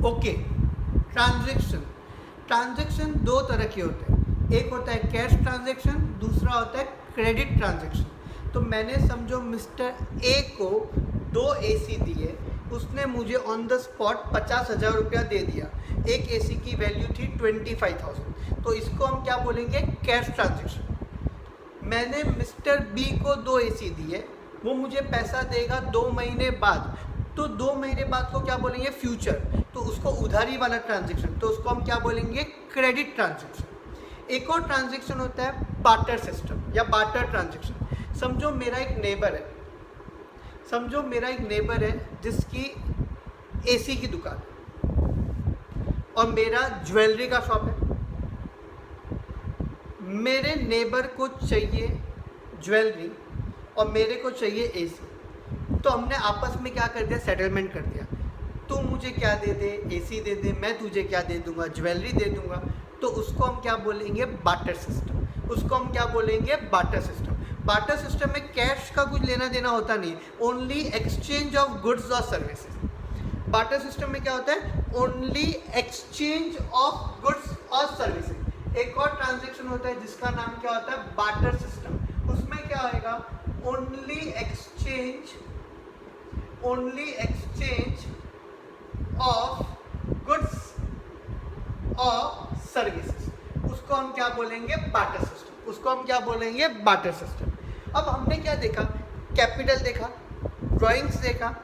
Okay, transaction. Transaction दो तरह के होते हैं, एक होता है कैश ट्रांजैक्शन, दूसरा होता है क्रेडिट ट्रांजैक्शन। तो मैंने समझो मिस्टर ए को 2 एसी दिए, उसने मुझे ऑन द स्पॉट 50,000 रुपया दे दिया। एक एसी की वैल्यू थी 25,000, तो इसको हम क्या बोलेंगे, कैश ट्रांजैक्शन। मैंने मिस्टर बी को 2 एसी दिए, वो मुझे पैसा देगा 2 महीने बाद, तो 2 महीने बाद को क्या बोलेंगे, फ्यूचर, तो उसको उधारी वाला ट्रांजैक्शन, तो उसको हम क्या बोलेंगे, क्रेडिट ट्रांजैक्शन। एक और ट्रांजैक्शन होता है बार्टर सिस्टम या बार्टर ट्रांजैक्शन। समझो मेरा एक नेबर है, जिसकी एसी की दुकान है और मेरा ज्वेलरी का शॉप है। मेरे नेबर को चाहिए ज्वेलरी और मेरे को चाहिए एसी, तो हमने आपस में क्या कर दिया, सेटलमेंट कर दिया। तू मुझे क्या दे दे, एसी दे दे, मैं तुझे क्या दे दूंगा, ज्वेलरी दे दूंगा। तो उसको हम क्या बोलेंगे, बार्टर सिस्टम। उसको हम क्या बोलेंगे, बार्टर सिस्टम। बार्टर सिस्टम में कैश का कुछ लेना देना होता नहीं, ओनली एक्सचेंज ऑफ गुड्स और सर्विसेज। बार्टर सिस्टम में क्या होता है, ओनली एक्सचेंज ऑफ गुड्स और सर्विसेज। एक और ट्रांजैक्शन होता है जिसका नाम क्या होता है, बार्टर सिस्टम। उसमें क्या होएगा, ओनली एक्सचेंज ऑफ गुड्स और सर्विसेज। उसको हम क्या बोलेंगे, बार्टर सिस्टम। उसको हम क्या बोलेंगे, बार्टर सिस्टम। अब हमने क्या देखा, कैपिटल देखा, ड्राइंग्स देखा,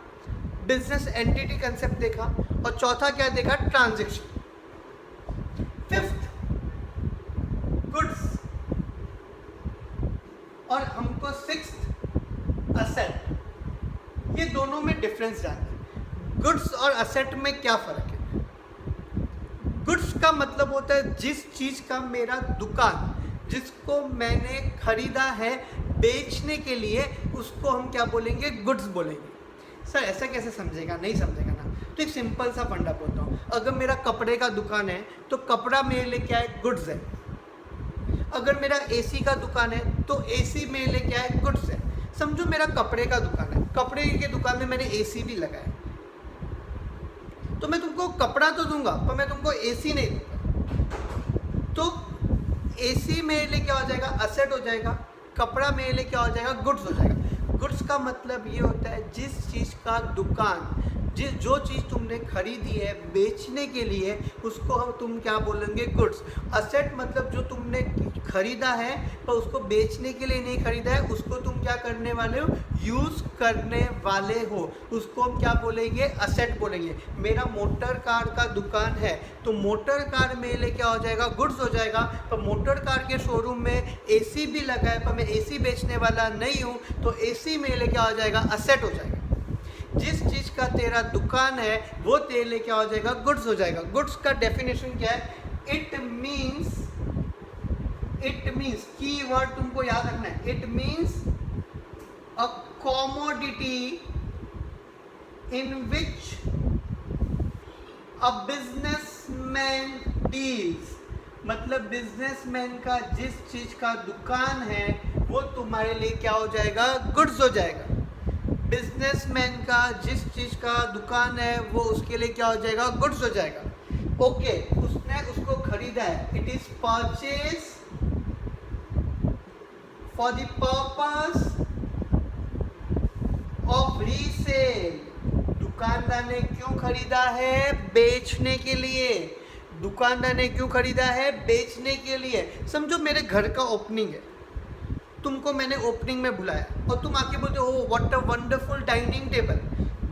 बिजनेस एंटिटी कंसेप्ट देखा, और चौथा क्या देखा, ट्रांजैक्शन। फिफ्थ गुड्स, और हमको सिक्स्थ असेट। ये दोनों में डिफरेंस जानना है। गुड्स और असेट में क्या फर्क है। गुड्स का मतलब होता है जिस चीज का मेरा दुकान, जिसको मैंने खरीदा है बेचने के लिए, उसको हम क्या बोलेंगे, गुड्स बोलेंगे। सर ऐसा कैसे समझेगा, नहीं समझेगा ना। तो एक सिंपल सा फंडा बोलता हूँ, अगर मेरा कपड़े का दुकान है तो कपड़ा मेरे लिए क्या है, गुड्स है। अगर मेरा एसी का दुकान है तो एसी मेरे लिए क्या है, गुड्स है। समझो मेरा कपड़े का दुकान है, कपड़े के दुकान में मैंने एसी भी लगाया, तो मैं तुमको कपड़ा तो दूंगा पर मैं तुमको एसी नहीं दूंगा। तो एसी मेरे लिए क्या हो जाएगा, असेट हो जाएगा। कपड़ा मेरे लिए क्या हो जाएगा, गुड्स हो जाएगा। गुड्स का मतलब ये होता है जिस चीज़ का दुकान, जो चीज़ तुमने खरीदी है बेचने के लिए, उसको हम तुम क्या बोलेंगे, गुड्स। असेट मतलब जो तुमने खरीदा है पर उसको बेचने के लिए नहीं खरीदा है, उसको तुम क्या करने वाले हो, यूज़ करने वाले हो, उसको हम क्या बोलेंगे, असेट बोलेंगे। मेरा मोटर कार का दुकान है तो मोटर कार मेरे लिए क्या हो जाएगा, गुड्स हो जाएगा। पर मोटर कार के शोरूम में एसी भी लगा है पर मैं एसी बेचने वाला नहीं हूँ, तो एसी मेरे लिए क्या हो जाएगा, असेट हो जाएगा। जिस चीज़ का तेरा दुकान है वो तेरे लिए क्या हो जाएगा, गुड्स हो जाएगा। गुड्स का डेफिनेशन क्या है, इट मीन्स, की वर्ड तुमको याद रखना है, it means a commodity in which a businessman deals. मतलब बिजनेसमैन का जिस चीज का दुकान है वो तुम्हारे लिए क्या हो जाएगा, गुड्स हो जाएगा। बिजनेसमैन का जिस चीज का दुकान है वो उसके लिए क्या हो जाएगा, गुड्स हो जाएगा। ओके, उसने उसको खरीदा है, it is purchase for the purpose of resale. दुकानदार ने क्यों खरीदा है, बेचने के लिए। दुकानदार ने क्यों खरीदा है, बेचने के लिए। समझो मेरे घर का ओपनिंग है, तुमको मैंने ओपनिंग में बुलाया और तुम आके बोलते हो, what a wonderful dining table.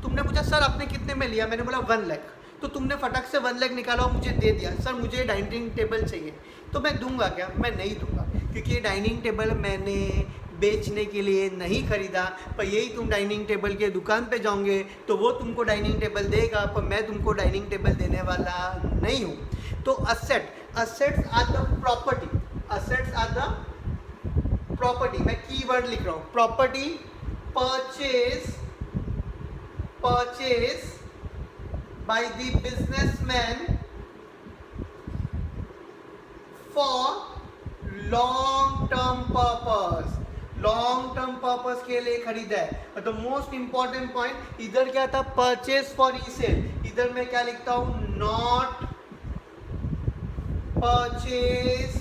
तुमने पूछा सर आपने कितने में लिया, मैंने बोला 1 लाख। तो तुमने फटाक से 1 लाख निकाला और मुझे दे दिया, सर मुझे डाइनिंग टेबल चाहिए। तो मैं दूंगा क्या, मैं नहीं दूंगा, क्योंकि ये डाइनिंग टेबल मैंने बेचने के लिए नहीं खरीदा। पर यही तुम डाइनिंग टेबल के दुकान पे जाओगे तो वो तुमको डाइनिंग टेबल देगा, पर मैं तुमको डाइनिंग टेबल देने वाला नहीं हूँ। तो assets are the property, assets are the property. मैं कीवर्ड लिख रहा हूं, property purchase by the businessman for long term purpose. Long term purpose के लिए खरीदा है। द मोस्ट इंपॉर्टेंट पॉइंट इधर क्या था, परचेज फॉर रीसेल, इधर मैं क्या लिखता हूं, नॉट परचेज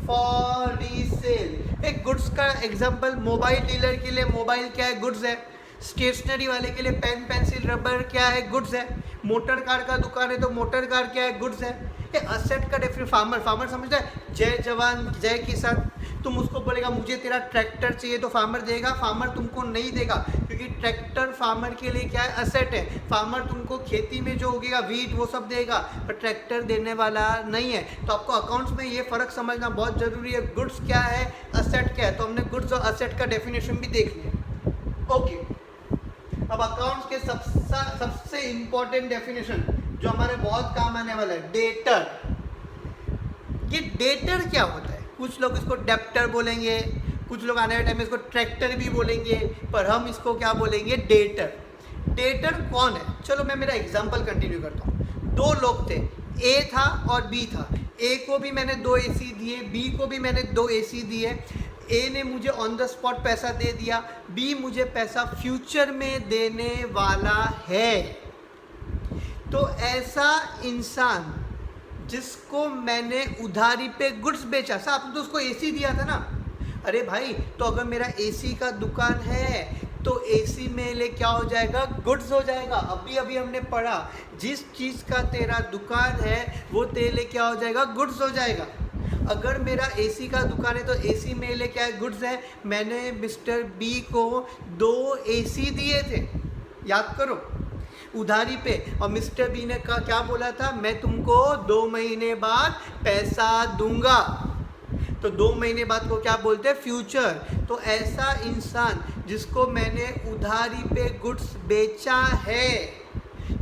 फॉर रीसेल। एक गुड्स का एग्जांपल, मोबाइल डीलर के लिए मोबाइल क्या है, गुड्स है। स्टेशनरी वाले के लिए पेन पेंसिल रबर क्या है, गुड्स है। मोटर कार का दुकान है तो मोटर कार क्या है, गुड्स है। ये असेट का डेफिनेशन, फार्मर समझता है, जय जवान जय किसान। तुम उसको बोलेगा मुझे तेरा ट्रैक्टर चाहिए तो फार्मर देगा, फार्मर तुमको नहीं देगा, क्योंकि ट्रैक्टर फार्मर के लिए क्या है, असेट है। फार्मर तुमको खेती में जो उगेगा वीट वो सब देगा, पर ट्रैक्टर देने वाला नहीं है। तो आपको अकाउंट्स में ये फ़र्क समझना बहुत ज़रूरी है, गुड्स क्या है, असेट क्या है। तो हमने गुड्स और असेट का डेफिनेशन भी देख लिया। ओके, अब अकाउंट्स के सबसे इंपॉर्टेंट डेफिनेशन जो हमारे बहुत काम आने वाला है, डेटर। ये डेटर क्या होता है? कुछ लोग इसको डेप्टर बोलेंगे, कुछ लोग आने वाले टाइम में इसको ट्रैक्टर भी बोलेंगे, पर हम इसको क्या बोलेंगे, डेटर। डेटर कौन है? चलो मैं मेरा एग्जांपल कंटिन्यू करता हूँ। दो लोग थे, ए था और बी था। ए को भी मैंने 2 AC दिए, बी को भी मैंने 2 AC दिए। ए ने मुझे ऑन द स्पॉट पैसा दे दिया, बी मुझे पैसा फ्यूचर में देने वाला है। तो ऐसा इंसान जिसको मैंने उधारी पे गुड्स बेचा, सा आपने तो उसको AC दिया था ना। अरे भाई, तो अगर मेरा AC का दुकान है तो AC में ले क्या हो जाएगा, गुड्स हो जाएगा। अभी हमने पढ़ा, जिस चीज़ का तेरा दुकान है वो तेरे लिए क्या हो जाएगा, गुड्स हो जाएगा। अगर मेरा AC का दुकान है तो AC में ले क्या है, गुड्स है। मैंने मिस्टर बी को 2 AC दिए थे, याद करो, उधारी पे, और मिस्टर बी ने क्या बोला था, मैं तुमको 2 महीने बाद पैसा दूंगा। तो 2 महीने बाद को क्या बोलते हैं, फ्यूचर। तो ऐसा इंसान जिसको मैंने उधारी पे गुड्स बेचा है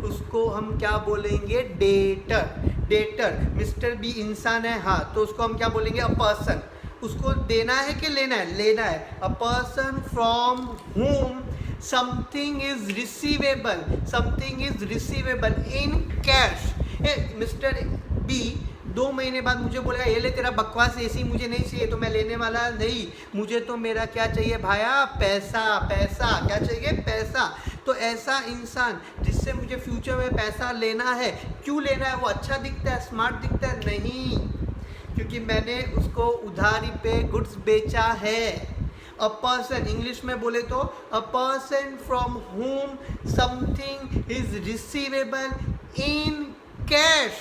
उसको हम क्या बोलेंगे, डेटर। डेटर, मिस्टर बी इंसान है, हाँ, तो उसको हम क्या बोलेंगे, अ पर्सन। उसको देना है कि लेना है, लेना है। A person from whom something is receivable, something is receivable in cash। Mister B 2 महीने बाद मुझे बोलेगा, ये ले तेरा बकवास AC मुझे नहीं चाहिए, तो मैं लेने वाला नहीं, मुझे तो मेरा क्या चाहिए भाया, पैसा। पैसा क्या चाहिए, पैसा। तो ऐसा इंसान जिससे मुझे फ्यूचर में पैसा लेना है, क्यों लेना है, वो अच्छा दिखता है, स्मार्ट दिखता है, नहीं, क्योंकि मैंने उसको उधारी पे गुड्स बेचा है। अ पर्सन, इंग्लिश में बोले तो a person from whom something is receivable in cash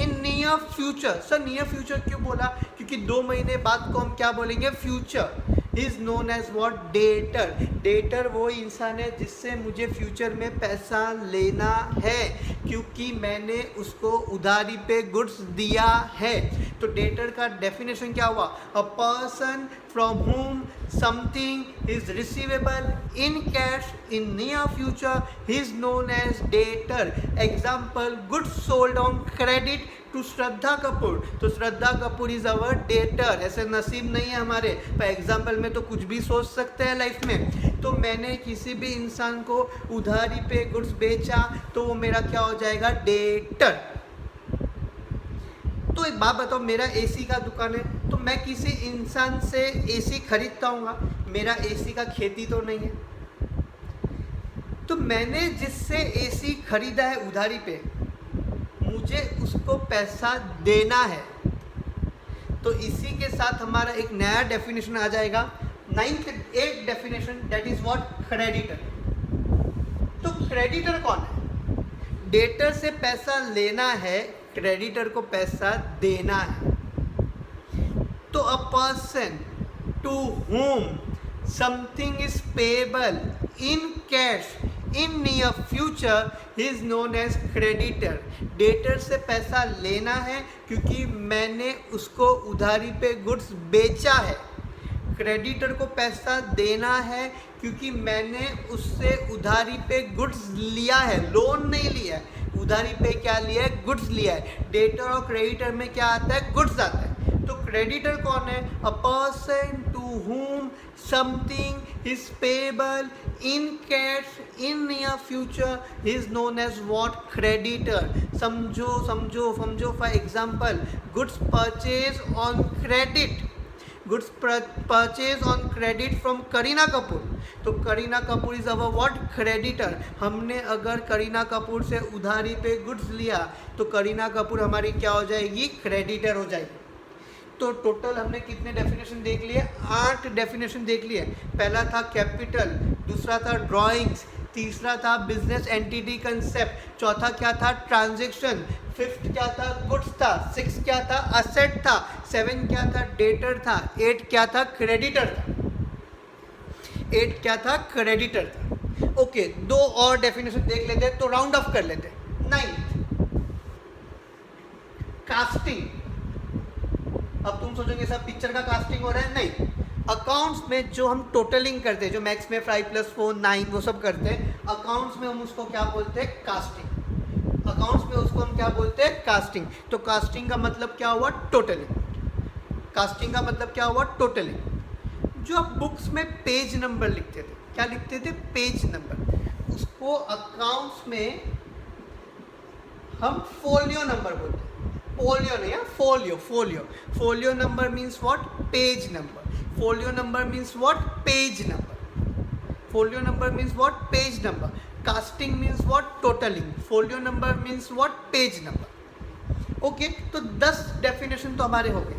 in near future. Sir near future क्यों बोला, क्योंकि 2 महीने बाद को हम क्या बोलेंगे, future. Is known as what, debtor. Debtor वो इंसान है जिससे मुझे फ्यूचर में पैसा लेना है, क्योंकि मैंने उसको उधारी पे गुड्स दिया है। तो डेटर का डेफिनेशन क्या हुआ, अ person from whom something is receivable in cash in near future is known as debtor। Example, goods sold on credit to Shraddha Kapoor. तो Shraddha Kapoor is our debtor. ऐसे नसीब नहीं है हमारे, पर एग्जाम्पल में तो कुछ भी सोच सकते हैं लाइफ में। तो मैंने किसी भी इंसान को उधारी पे गुड्स बेचा तो वो मेरा क्या हो जाएगा, डेटर। तो एक बात बताओ, मेरा AC का दुकान है तो मैं किसी इंसान से AC खरीदता हूँगा, मेरा AC का खेती तो नहीं है। तो मैंने जिससे AC खरीदा है उधारी पे, मुझे उसको पैसा देना है। तो इसी के साथ हमारा एक नया डेफिनेशन आ जाएगा, 8th definition, that is what, creditor. तो क्रेडिटर कौन है, डेटर से पैसा लेना है, क्रेडिटर को पैसा देना है। तो a person to whom something is payable in cash in near future is known as creditor. Debtor से पैसा लेना है क्योंकि मैंने उसको उधारी पे गुड्स बेचा है। क्रेडिटर को पैसा देना है क्योंकि मैंने उससे उधारी पे गुड्स लिया है, लोन नहीं लिया है, उधारी पे क्या लिया है, गुड्स लिया है। डेटर और क्रेडिटर में क्या आता है, गुड्स आता है। तो क्रेडिटर कौन है, a person to whom something is payable in cash in near future is known as what, creditor. समझो, for example, goods purchase on credit. Goods purchase on credit from Kareena Kapoor, तो Kareena Kapoor is our what, creditor. हमने अगर करीना कपूर से उधारी पे goods लिया तो करीना कपूर हमारी क्या हो जाएगी, क्रेडिटर हो जाएगी। तो टोटल हमने कितने डेफिनेशन देख लिए, 8 डेफिनेशन देख लिए। पहला था कैपिटल, दूसरा था ड्राइंग्स, तीसरा था बिजनेस एंटिटी कंसेप्ट, चौथा क्या था, ट्रांजैक्शन, फिफ्थ क्या था, गुड्स था, सिक्स क्या था, असेट था, सेवन क्या था, डेटर था, एट क्या था, क्रेडिटर था, एट क्या था, क्रेडिटर था। ओके, दो और डेफिनेशन देख लेते हैं तो राउंड ऑफ कर लेते हैं। Ninth, casting. अब तुम सोचोगे सर पिक्चर का कास्टिंग हो रहा है, नहीं, अकाउंट्स में जो हम टोटलिंग करते हैं, जो मैक्स में 5+4 9 वो सब करते हैं, अकाउंट्स में हम उसको क्या बोलते हैं, कास्टिंग। अकाउंट्स में उसको हम क्या बोलते हैं, कास्टिंग। तो कास्टिंग का मतलब क्या हुआ, टोटलिंग। कास्टिंग का मतलब क्या हुआ, टोटलिंग। जो आप बुक्स में पेज नंबर लिखते थे, क्या लिखते थे, पेज नंबर, उसको अकाउंट्स में हम फोलियो नंबर बोलते हैं। फोलियो नहीं है, folio, folio. Folio number means what, page number. Folio number means what, page number. Folio number means what, page number. Casting means what, totalling. Folio number means what, page number. Okay, तो 10 definition तो हमारे हो गए।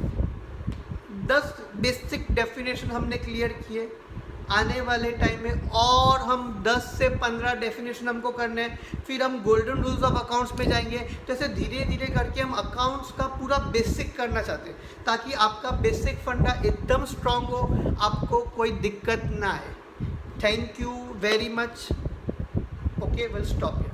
10 basic definition हमने clear किए। आने वाले time में और हम 10 से 15 डेफिनेशन हमको करने हैं, फिर हम गोल्डन रूल्स ऑफ अकाउंट्स में जाएंगे। तो ऐसे धीरे धीरे करके हम अकाउंट्स का पूरा बेसिक करना चाहते हैं, ताकि आपका बेसिक फंडा एकदम स्ट्रांग हो, आपको कोई दिक्कत ना आए। Thank you very much. Okay, will stop.